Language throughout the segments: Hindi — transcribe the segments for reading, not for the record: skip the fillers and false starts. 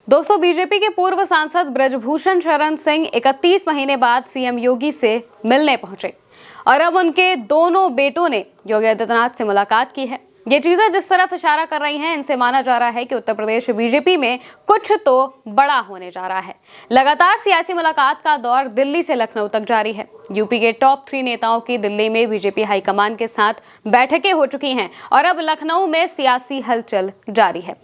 दोस्तों, बीजेपी के पूर्व सांसद ब्रजभूषण शरण सिंह 31 महीने बाद सीएम योगी से मिलने पहुंचे और अब उनके दोनों बेटों ने योगी आदित्यनाथ से मुलाकात की है। ये चीजें जिस तरफ इशारा कर रही हैं, इनसे माना जा रहा है कि उत्तर प्रदेश बीजेपी में कुछ तो बड़ा होने जा रहा है। लगातार सियासी मुलाकात का दौर दिल्ली से लखनऊ तक जारी है। यूपी के टॉप 3 नेताओं की दिल्ली में बीजेपी हाईकमान के साथ बैठकें हो चुकी हैं और अब लखनऊ में सियासी हलचल जारी है।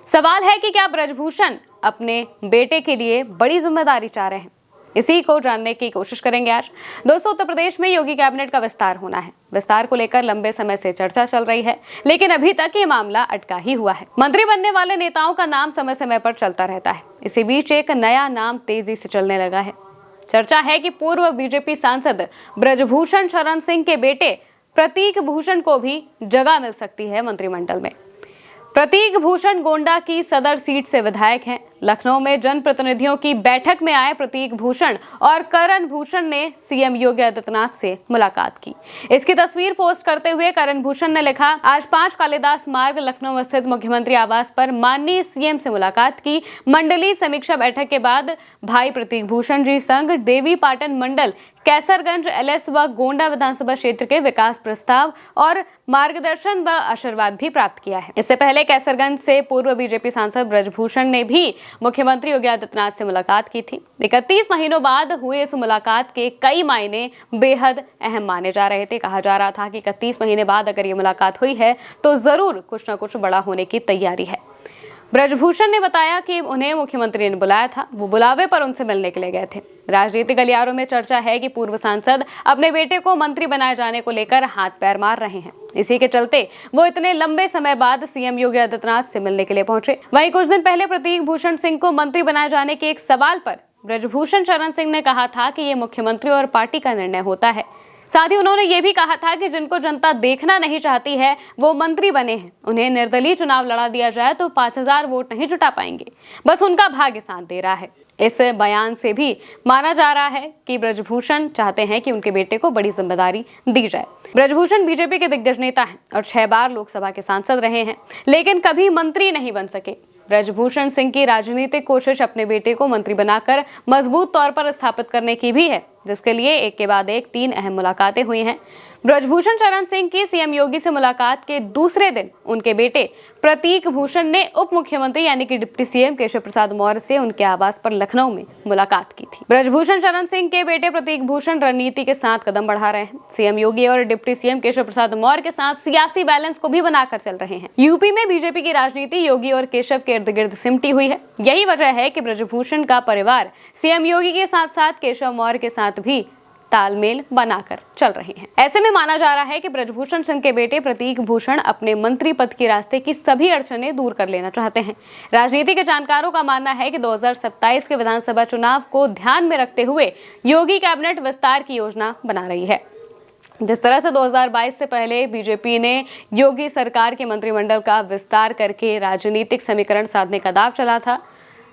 सवाल है कि क्या ब्रजभूषण अपने बेटे के लिए बड़ी जिम्मेदारी चाह रहे हैं? इसी को जानने की कोशिश करेंगे आज। दोस्तों, उत्तर प्रदेश में योगी कैबिनेट का विस्तार होना है। विस्तार को लेकर लंबे समय से चर्चा चल रही है, लेकिन अभी तक ये मामला अटका ही हुआ है। मंत्री बनने वाले नेताओं का नाम समय समय पर चलता रहता है। इसी बीच एक नया नाम तेजी से चलने लगा है। चर्चा है कि पूर्व बीजेपी सांसद ब्रजभूषण शरण सिंह के बेटे प्रतीक भूषण को भी जगह मिल सकती है मंत्रिमंडल में। प्रतीक भूषण गोंडा की सदर सीट से विधायक हैं। लखनऊ में जनप्रतिनिधियों की बैठक में आए प्रतीक भूषण और करण भूषण ने सीएम योगी आदित्यनाथ से मुलाकात की। इसकी तस्वीर पोस्ट करते हुए करण भूषण ने लिखा, आज 5 कालिदास मार्ग लखनऊ स्थित मुख्यमंत्री आवास पर माननीय सीएम से मुलाकात की। मंडलीय समीक्षा बैठक के बाद भाई प्रतीक भूषण जी संग देवी पाटन मंडल कैसरगंज एलएस व गोंडा विधानसभा क्षेत्र के विकास प्रस्ताव और मार्गदर्शन व आशीर्वाद भी प्राप्त किया है। इससे पहले कैसरगंज से पूर्व बीजेपी सांसद ब्रजभूषण ने भी मुख्यमंत्री योगी आदित्यनाथ से मुलाकात की थी। 31 महीनों बाद हुए इस मुलाकात के कई मायने बेहद अहम माने जा रहे थे। कहा जा रहा था कि 31 महीने बाद अगर ये मुलाकात हुई है तो जरूर कुछ न कुछ बड़ा होने की तैयारी है। ब्रजभूषण ने बताया कि उन्हें मुख्यमंत्री ने बुलाया था, वो बुलावे पर उनसे मिलने के लिए गए थे। राजनीतिक गलियारों में चर्चा है कि पूर्व सांसद अपने बेटे को मंत्री बनाए जाने को लेकर हाथ पैर मार रहे हैं। इसी के चलते वो इतने लंबे समय बाद सीएम योगी आदित्यनाथ से मिलने के लिए पहुंचे। वहीं कुछ दिन पहले प्रतीक भूषण सिंह को मंत्री बनाए जाने के एक सवाल पर ब्रजभूषण शरण सिंह ने कहा था कि ये मुख्यमंत्री और पार्टी का निर्णय होता है। साथ ही उन्होंने ये भी कहा था कि जिनको जनता देखना नहीं चाहती है वो मंत्री बने हैं। उन्हें निर्दलीय चुनाव लड़ा दिया जाए तो 5000 वोट नहीं जुटा पाएंगे, बस उनका भाग्य साथ दे रहा है। इस बयान से भी माना जा रहा है कि ब्रजभूषण चाहते हैं कि उनके बेटे को बड़ी जिम्मेदारी दी जाए। ब्रजभूषण बीजेपी के दिग्गज नेता हैं और 6 बार लोकसभा के सांसद रहे हैं, लेकिन कभी मंत्री नहीं बन सके। ब्रजभूषण सिंह की राजनीतिक कोशिश अपने बेटे को मंत्री बनाकर मजबूत तौर पर स्थापित करने की भी है, जिसके लिए एक के बाद एक 3 अहम मुलाकातें हुई हैं। ब्रजभूषण शरण सिंह की सीएम योगी से मुलाकात के दूसरे दिन उनके बेटे प्रतीक भूषण ने उप मुख्यमंत्री यानी कि डिप्टी सीएम केशव प्रसाद मौर्य से उनके आवास पर लखनऊ में मुलाकात की थी। ब्रजभूषण शरण सिंह के बेटे प्रतीक भूषण रणनीति के साथ कदम बढ़ा रहे हैं। सीएम योगी और डिप्टी सीएम केशव प्रसाद मौर्य के साथ सियासी बैलेंस को भी बनाकर चल रहे हैं। यूपी में बीजेपी की राजनीति योगी और केशव के इर्द गिर्द सिमटी हुई है। यही वजह है कि ब्रजभूषण का परिवार सीएम योगी के साथ साथ केशव मौर्य के साथ भी तालमेल बनाकर चल रहे हैं। ऐसे में माना जा रहा है कि ब्रजभूषण सिंह के बेटे प्रतीक भूषण अपने मंत्री पद के रास्ते की सभी अड़चनें दूर कर लेना चाहते हैं। राजनीति के जानकारों का मानना है कि 2027 के विधानसभा चुनाव को ध्यान में रखते हुए योगी कैबिनेट विस्तार की योजना बना रही है। जिस तरह से 2022 से पहले बीजेपी ने योगी सरकार के मंत्रिमंडल का विस्तार करके राजनीतिक समीकरण साधने का दांव चला था,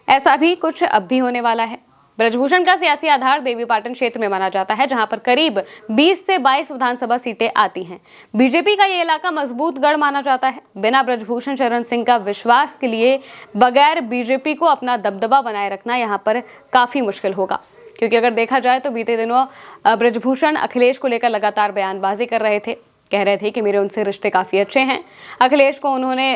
ऐसा भी कुछ अब भी होने वाला है। ब्रजभूषण का सियासी आधार देवी पाटन क्षेत्र में माना जाता है, जहां पर करीब 20 से 22 विधानसभा सीटें आती हैं। बीजेपी का ये इलाका मजबूत गढ़ माना जाता है। बिना ब्रजभूषण शरण सिंह का विश्वास के लिए बगैर बीजेपी को अपना दबदबा बनाए रखना यहां पर काफी मुश्किल होगा, क्योंकि अगर देखा जाए तो बीते दिनों ब्रजभूषण अखिलेश को लेकर लगातार बयानबाजी कर रहे थे। कह रहे थे कि मेरे उनसे रिश्ते काफी अच्छे हैं। अखिलेश को उन्होंने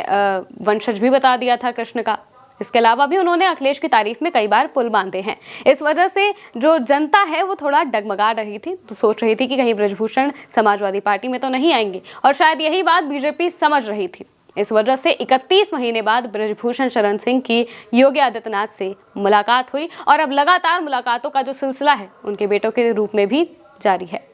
वंशज भी बता दिया था कृष्ण का। इसके अलावा भी उन्होंने अखिलेश की तारीफ में कई बार पुल बांधे हैं। इस वजह से जो जनता है वो थोड़ा डगमगा रही थी, तो सोच रही थी कि कहीं ब्रजभूषण समाजवादी पार्टी में तो नहीं आएंगे, और शायद यही बात बीजेपी समझ रही थी। इस वजह से 31 महीने बाद ब्रजभूषण शरण सिंह की योगी आदित्यनाथ से मुलाकात हुई और अब लगातार मुलाकातों का जो सिलसिला है उनके बेटों के रूप में भी जारी है।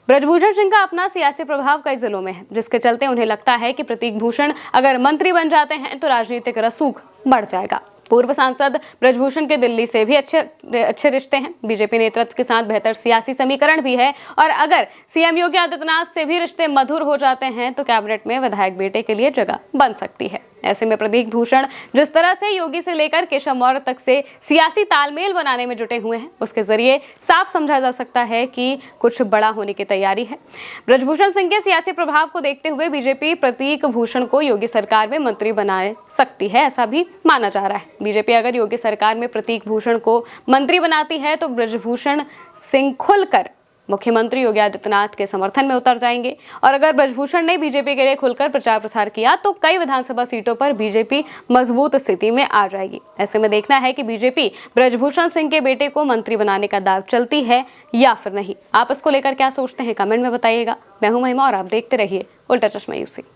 ब्रजभूषण सिंह का अपना सियासी प्रभाव कई जिलों में है, जिसके चलते उन्हें लगता है कि प्रतीक भूषण अगर मंत्री बन जाते हैं तो राजनीतिक रसूख बढ़ जाएगा। पूर्व सांसद ब्रजभूषण के दिल्ली से भी अच्छे रिश्ते हैं। बीजेपी नेतृत्व के साथ बेहतर सियासी समीकरण भी है, और अगर सीएम योगी आदित्यनाथ से भी रिश्ते मधुर हो जाते हैं तो कैबिनेट में विधायक बेटे के लिए जगह बन सकती है। ऐसे में प्रतीक भूषण जिस तरह से योगी से लेकर केशव मौर्य तक से सियासी तालमेल बनाने में जुटे हुए हैं, उसके जरिए साफ समझा जा सकता है कि कुछ बड़ा होने की तैयारी है। ब्रजभूषण सिंह के सियासी प्रभाव को देखते हुए बीजेपी प्रतीक भूषण को योगी सरकार में मंत्री बना सकती है, ऐसा भी माना जा रहा है। बीजेपी अगर योगी सरकार में प्रतीक भूषण को मंत्री बनाती है तो ब्रजभूषण सिंह खुलकर मुख्यमंत्री योगी आदित्यनाथ के समर्थन में उतर जाएंगे, और अगर ब्रजभूषण ने बीजेपी के लिए खुलकर प्रचार प्रसार किया तो कई विधानसभा सीटों पर बीजेपी मजबूत स्थिति में आ जाएगी। ऐसे में देखना है कि बीजेपी ब्रजभूषण सिंह के बेटे को मंत्री बनाने का दाव चलती है या फिर नहीं। आप इसको लेकर क्या सोचते हैं, कमेंट में बताइएगा। मैं हूं महिमा और आप देखते रहिए उल्टा चश्मा यूसी।